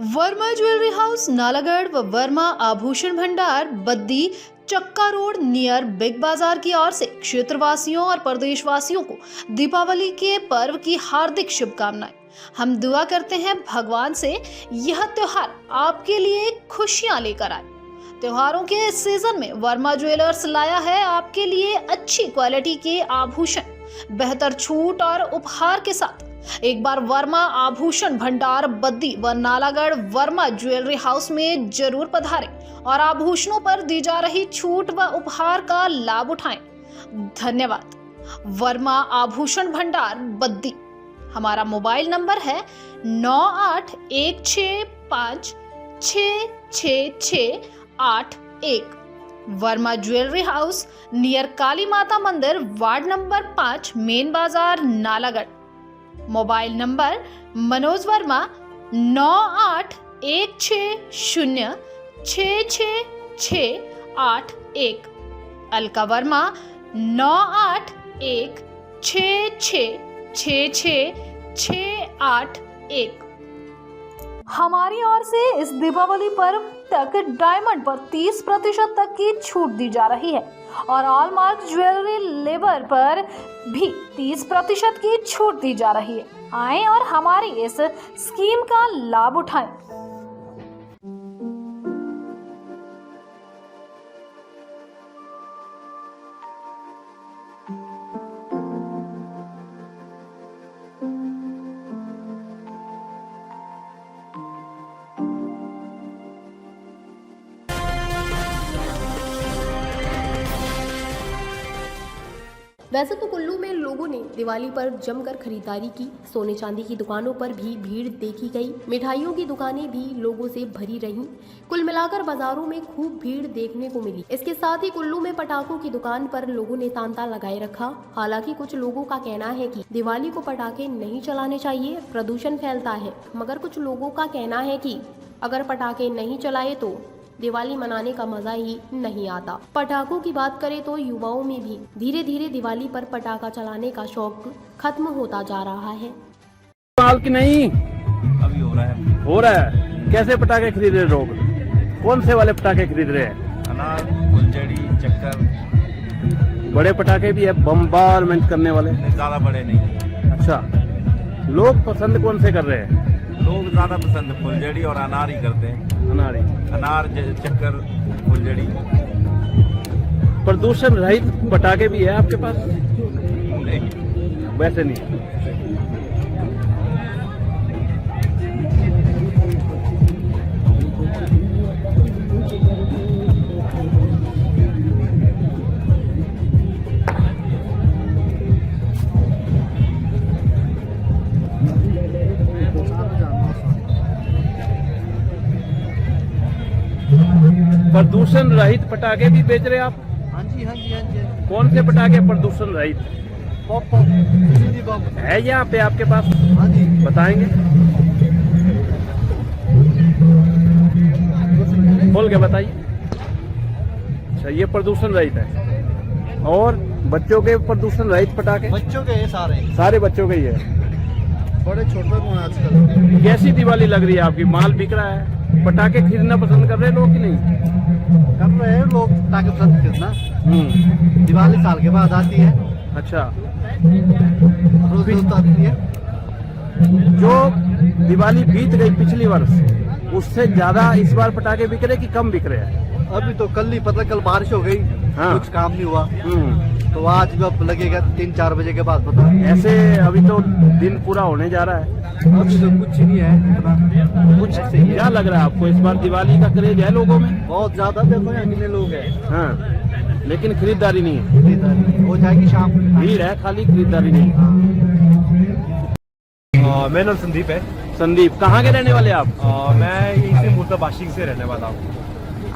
Verma jewellery house Nalagarh व वर्मा आभूषण भंडार बद्दी चक्का रोड नियर बिग बाजार की ओर से क्षेत्रवासियों और प्रदेशवासियों को दीपावली के पर्व की हार्दिक शुभकामनाएं। हम दुआ करते हैं भगवान से यह त्योहार आपके लिए खुशियां लेकर आए। त्योहारों के इस सीजन में वर्मा ज्वेलर्स लाया है आपके लिए अच्छी क्वालिटी के आभूषण, बेहतर छूट और उपहार के साथ। एक बार वर्मा आभूषण भंडार बद्दी व नालागढ़ वर्मा ज्वेलरी हाउस में जरूर पधारें और आभूषणों पर दी जा रही छूट व उपहार का लाभ उठाएं। धन्यवाद। वर्मा आभूषण भंडार बद्दी। हमारा मोबाइल नंबर है 9816566681। Verma jewellery house near Kali Mata Mandir, ward number 5, main Bazaar, Nalagarh. Mobile number Manoj Verma 9816066681। Alka Verma 9816666681। हमारी ओर से इस दीपावली पर्व तक डायमंड पर 30% तक की छूट दी जा रही है और हॉलमार्क ज्वेलरी लेबर पर भी 30% की छूट दी जा रही है। आएं और हमारी इस स्कीम का लाभ उठाएं। वैसे तो कुल्लू में लोगों ने दिवाली पर जमकर खरीदारी की। सोने चांदी की दुकानों पर भी भीड़ देखी गई। मिठाइयों की दुकानें भी लोगों से भरी रहीं। कुल मिलाकर बाजारों में खूब भीड़ देखने को मिली। इसके साथ ही कुल्लू में पटाखों की दुकान पर लोगों ने तांता लगाए रखा। हालांकि कुछ लोगों का कहना है कि दिवाली को पटाखे नहीं चलाने चाहिए, प्रदूषण फैलता है। मगर कुछ लोगों का कहना है कि अगर पटाखे नहीं चलाए तो दिवाली मनाने का मजा ही नहीं आता। पटाखों की बात करें तो युवाओं में भी धीरे धीरे दिवाली पर पटाखा चलाने का शौक खत्म होता जा रहा है। माल की नहीं अभी हो रहा है। कैसे पटाखे खरीद रहे लोग? कौन से वाले पटाखे खरीद रहे हैं? अनार, फुलझड़ी, चक्कर। बड़े पटाखे भी है, बम्बारमेंट करने वाले? ज्यादा बड़े नहीं। अच्छा, लोग पसंद कौन से कर रहे हैं? लोग ज्यादा पसंद फुलझड़ी और अनार ही करते हैं। अनार, चक्कर, फुलझड़ी। प्रदूषण रहित पटाखे भी है आपके पास? नहीं, वैसे नहीं। प्रदूषण रहित पटाखे भी बेच रहे हैं आप? हाँ जी। कौन से पटाखे प्रदूषण रहित पॉप है यहाँ पे आपके पास? हाँ जी, बताएंगे? खोल के बताइए। अच्छा, ये प्रदूषण रहित है। और बच्चों के प्रदूषण रहित पटाखे? बच्चों के सारे बच्चों के ही है। बड़े छोटे कौन आजकल? कैसी दिवाली लग रही है आपकी? माल बिक रहा है? पटाखे खरीदना पसंद कर रहे हैं लोग कि नहीं? कर रहे हैं लोग पटाखे पसंद करना। दिवाली साल के बाद आती है। अच्छा, रोज आती है। जो दिवाली बीत गई पिछली वर्ष, उससे ज्यादा इस बार पटाखे बिक रहे कि कम बिक रहे हैं? अभी तो कल ही पता, कल बारिश हो गई। हाँ। कुछ काम नहीं हुआ। तो आज भी अब लगेगा 3-4 बजे के बाद पता। ऐसे अभी तो दिन पूरा होने जा रहा है। अभी तो कुछ नहीं है इतना। कुछ क्या लग रहा है आपको? इस बार दिवाली का क्रेज है लोगों में? बहुत ज्यादा। देखो यहाँ कितने लोग हैं। हाँ, लेकिन खरीदारी नहीं है। खरीदारी हो जाएगी शाम को। भीड़ है, खाली खरीदारी नहीं। मेरा नाम संदीप है। संदीप, कहाँ के रहने वाले आप? मैं यहीं से मुर्दाबाशी से रहने वाला हूँ।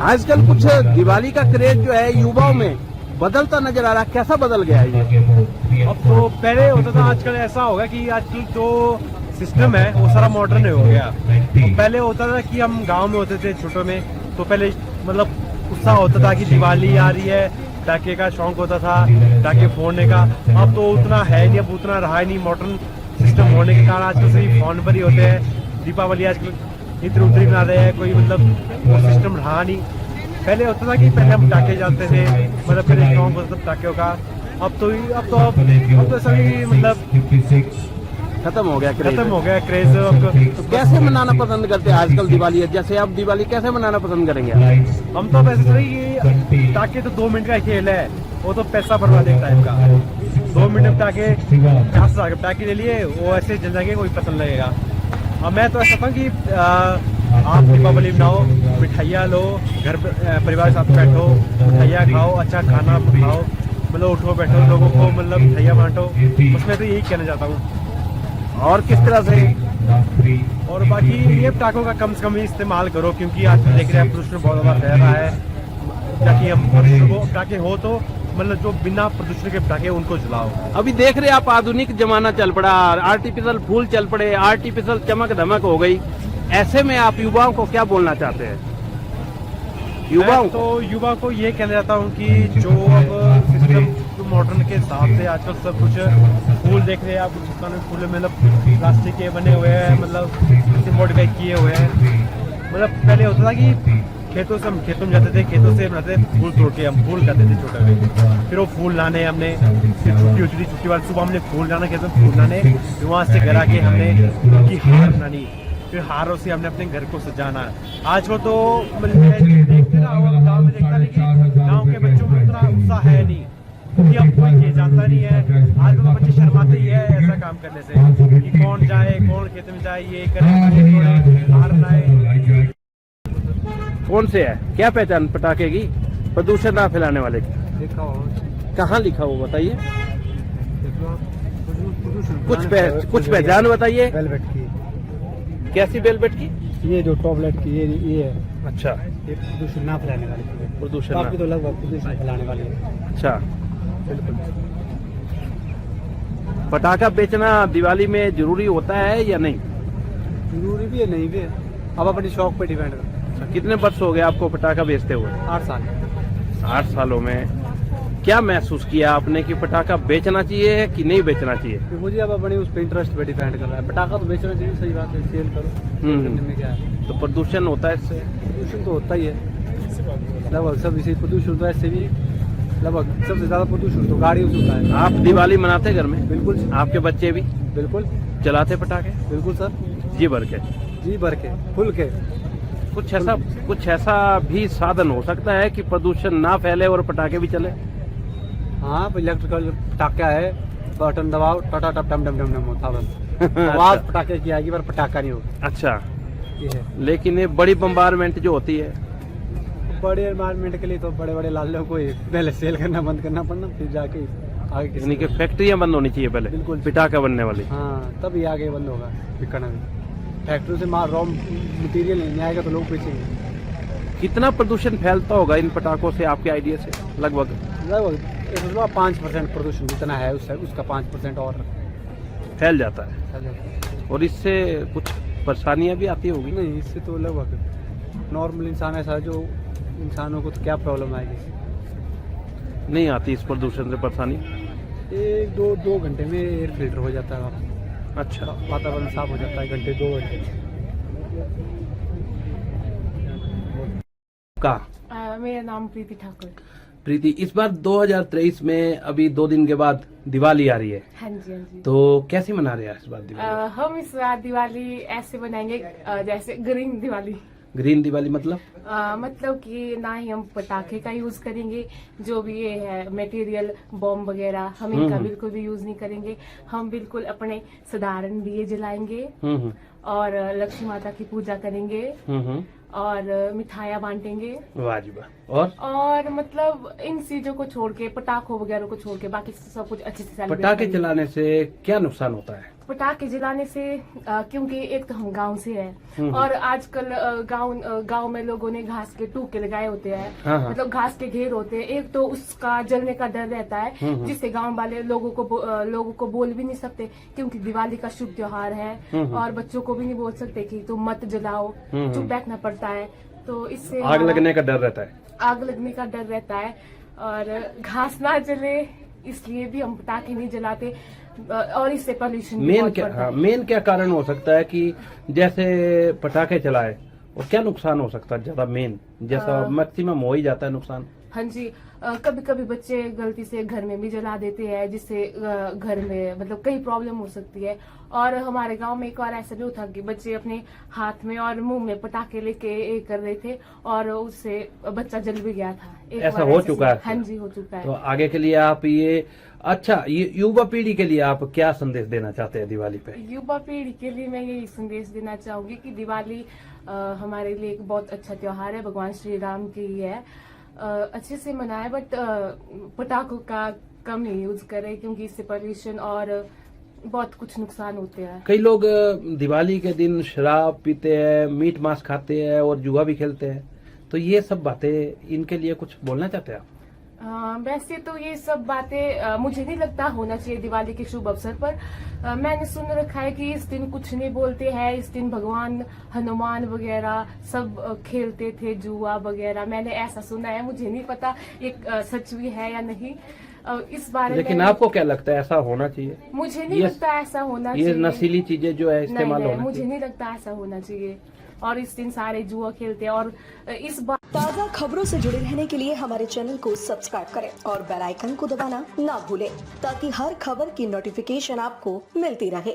आजकल कुछ दिवाली का क्रेज जो है युवाओं में बदलता नजर आ रहा है। कैसा बदल गया है ये? अब तो पहले होता था, आजकल ऐसा हो गया कि आजकल जो सिस्टम है वो सारा मॉडर्न हो गया। तो पहले होता था कि हम गांव में होते थे छोटों में, तो पहले मतलब उत्साह होता था कि दिवाली आ रही है, पटाखे का शौक होता था, पटाखे फोड़ने का। अब तो उतना है नहीं, अब उतना रहा ही नहीं। मॉडर्न सिस्टम होने के कारण आजकल सिर्फ फोन पर ही होते हैं। दीपावली आजकल इधर उधर ही बना रहे हैं, कोई मतलब वो सिस्टम रहा नहीं। पहले होता था कि पहले हम पटाखे जाते थे, मतलब पहले शौक होता था पटाखों का। अब तो ऐसा नहीं, मतलब खत्म हो गया क्रेज। खत्म हो गया क्रेज। तो कैसे मनाना पसंद करते हैं आजकल दिवाली है? जैसे आप दिवाली कैसे मनाना पसंद करेंगे? हम तो वैसे थोड़ी कि पटाखे तो 2 मिनट का खेल है, वो तो पैसा बर्बाद एक टाइम का। 2 मिनट में पटाखे 50 के पटाखे ले लिए, वो ऐसे जल जाएंगे, कोई पता नहीं लगेगा। और मैं तो ऐसा था कि आप दीपावली बनाओ, मिठाइयाँ लो, घर परिवार के साथ बैठो, मिठाइयाँ खाओ, अच्छा खाना खाओ, मतलब उठो बैठो, लोगों को मतलब मिठाइयाँ बांटो। उसमें तो यही कहना चाहता हूँ। और किस तरह से? और बाकी ये पटाखों का कम से कम ही इस्तेमाल करो, क्योंकि आज देख रहे हैं प्रदूषण बहुत ज़्यादा फैल रहा है। ताकि हम पटाखे हो तो मतलब जो बिना प्रदूषण के पटाखे उनको जलाओ। अभी देख रहे हैं आप, आधुनिक जमाना चल पड़ा, आर्टिफिशियल फूल चल पड़े, आर्टिफिशियल चमक धमक हो गई। ऐसे में आप युवाओं को क्या बोलना चाहते हैं? युवाओं तो युवा को ये कहना चाहता हूँ कि जो अब सिस्टम जो मॉडर्न के हिसाब से आजकल सब कुछ फूल देख रहे हैं आप, कुछ फूल मतलब प्लास्टिक के बने हुए हैं, मतलब मॉडिफाई किए हुए हैं। मतलब पहले होता था कि खेतों से हम खेतों में जाते थे, खेतों से बनाते फूल तोड़ के हम फूल खाते थे छोटे में। फिर वो फूल लाने हमने, फिर छुट्टी होती थी, छुट्टी वाले सुबह हमने फूल लाना, खेतों में फूल लाने, फिर वहाँ से घर आके हमने उनकी हार बनानी, फिर हारों से हमने अपने घर को सजाना। आज को तो देखते ना गाँव में देखता, लेकिन गाँव के बच्चों में उतना उत्साह है नहीं, क्योंकि अब कोई ये जानता नहीं है। आज तो बच्चे शर्माते ही है ऐसा काम करने से, कि कौन जाए, कौन खेत में जाए, ये करे, हार बनाए। कौन से है? क्या पहचान पटाखे की प्रदूषण ना फैलाने वाले की? देखा हो, कहाँ लिखा हो बताइए? कुछ पहचान बताइए। वेलवेट की, कैसी वेलवेट की? ये जो टॉबलेट की ये है, अच्छा, ये प्रदूषण ना फैलाने वाली चीज़ है। प्रदूषण बाकी तो लगभग प्रदूषण फैलाने वाली है। अच्छा, बिल्कुल। पटाखा बेचना दिवाली में जरूरी होता है या नहीं? जरूरी भी है, नहीं भी है, अब अपनी शौक पे डिपेंड करता है। अच्छा, कितने वर्ष हो गए आपको पटाखा बेचते हुए? 8 साल। 8 सालों में क्या महसूस किया आपने कि पटाखा बेचना चाहिए कि नहीं बेचना चाहिए? तो मुझे अब अपनी उस पे इंटरेस्ट पे डिपेंड कर रहा है। पटाखा तो बेचना चाहिए, सही बात है, सेल करो, करने में क्या है। तो प्रदूषण होता है इससे? प्रदूषण तो होता ही है लगभग सब, इसी प्रदूषण तो ऐसे भी लगभग सबसे ज्यादा प्रदूषण तो गाड़ियों से होता है। आप दिवाली मनाते घर में? बिल्कुल। आपके बच्चे भी बिल्कुल चलाते पटाखे? बिल्कुल सर, जी भर के? जी भर के, खुल के। कुछ ऐसा भी साधन हो सकता है कि प्रदूषण ना फैले और पटाखे भी चले? हाँ, इलेक्ट्रिकल पटाखा है, बटन दबाओ, टाटा टप टम टम टम टम होता बस। आवाज पटाखे की आएगी पर पटाखा नहीं होगा। अच्छा, ये है। लेकिन ये बड़ी बम्बारमेंट जो होती है, बड़े एनवायरमेंट के लिए तो बड़े बड़े लालों को ही पहले सेल करना बंद करना पड़ना, फिर जाके आगे किसी यानी कि फैक्ट्रियां बंद होनी चाहिए पहले, बिल्कुल। पटाखा बनने वाली। हाँ, तभी आगे बंद होगा बिकना भी। फैक्ट्री से रॉ मटेरियल नहीं आएगा तो लोग बेचेंगे। कितना प्रदूषण फैलता होगा इन पटाखों से आपके आइडिया से? लगभग 5% प्रदूषण जितना है उसका 5% और फैल जाता है। और इससे कुछ परेशानियां भी आती होगी? नहीं, इससे तो लगभग नॉर्मल इंसान ऐसा जो इंसानों को तो क्या प्रॉब्लम आएगी? नहीं आती इस प्रदूषण से परेशानी? 1-2 घंटे में एयर फिल्टर हो जाता है, अच्छा, वातावरण साफ हो जाता है, 2 घंटे। का मेरा नाम प्रीति ठाकुर। प्रीति, इस बार 2023 में अभी 2 दिन के बाद दिवाली आ रही है, हाँ जी हाँ जी। तो कैसे मना रहे हैं इस बार दिवाली? हम इस बार दिवाली ऐसे बनाएंगे जैसे ग्रीन दिवाली। ग्रीन दिवाली मतलब? मतलब कि ना ही हम पटाखे का यूज करेंगे, जो भी ये है मटेरियल बॉम्ब वगैरह हम इनका बिल्कुल भी यूज नहीं करेंगे। हम बिल्कुल अपने साधारण दिए जलाएंगे और लक्ष्मी माता की पूजा करेंगे और मिठाइयाँ बांटेंगे। वाह जी वाह। और मतलब इन चीजों को छोड़ के, पटाखों वगैरह को छोड़ के बाकी सब कुछ अच्छे से सेलिब्रेट पटाखे करेंगे। चलाने से क्या नुकसान होता है? पटाखे जलाने से क्योंकि एक तो हम गांव से हैं और आजकल गांव में लोगों ने घास के टूके लगाए होते हैं। हाँ। मतलब घास के घेर होते हैं, एक तो उसका जलने का डर रहता है, जिससे गांव वाले लोगों को बोल भी नहीं सकते, क्योंकि दिवाली का शुभ त्योहार है और बच्चों को भी नहीं बोल सकते कि तुम मत जलाओ, चुप बैठना पड़ता है। तो इससे आग लगने का डर रहता है? आग लगने का डर रहता है और घास ना जले इसलिए भी हम पटाखे नहीं जलाते और इससे पोल्यूशन मेन क्या कारण हो सकता है कि जैसे पटाखे चलाए और क्या नुकसान हो सकता है ज्यादा मेन, जैसा मैक्सिमम हो ही जाता है नुकसान? हाँ जी, कभी कभी बच्चे गलती से घर में भी जला देते हैं, जिससे घर में मतलब कई प्रॉब्लम हो सकती है। और हमारे गांव में एक बार ऐसा भी हुआ कि बच्चे अपने हाथ में और मुंह में पटाखे लेके कर रहे थे और उससे बच्चा जल भी गया था। ऐसा हो चुका है? हाँ जी, हो चुका है। तो आगे के लिए आप ये युवा पीढ़ी के लिए आप क्या संदेश देना चाहते हैं दिवाली पे? युवा पीढ़ी के लिए मैं यही संदेश देना चाहूंगी कि दिवाली हमारे लिए एक बहुत अच्छा त्योहार है, भगवान श्री राम की है। अच्छे से मनाए, बट पटाखों का कम ही यूज करें क्योंकि इससे पोल्यूशन और बहुत कुछ नुकसान होते हैं। कई लोग दिवाली के दिन शराब पीते हैं, मीट मांस खाते हैं और जुआ भी खेलते हैं, तो ये सब बातें इनके लिए कुछ बोलना चाहते हैं आप? वैसे तो ये सब बातें मुझे नहीं लगता होना चाहिए दिवाली के शुभ अवसर पर। मैंने सुन रखा है कि इस दिन कुछ नहीं बोलते हैं, इस दिन भगवान हनुमान वगैरह सब खेलते थे जुआ वगैरह, मैंने ऐसा सुना है। मुझे नहीं पता ये सच भी है या नहीं इस बारे लेकिन में। आपको क्या लगता है ऐसा होना चाहिए? मुझे नहीं लगता ऐसा होना चाहिए। ये नशीली चीजें जो है इस्तेमाल होना मुझे चाहिए? नहीं लगता ऐसा होना चाहिए। और इस दिन सारे जुआ खेलते हैं। और इस बार ताज़ा खबरों से जुड़े रहने के लिए हमारे चैनल को सब्सक्राइब करें और बेल आइकन को दबाना ना भूलें ताकि हर खबर की नोटिफिकेशन आपको मिलती रहे।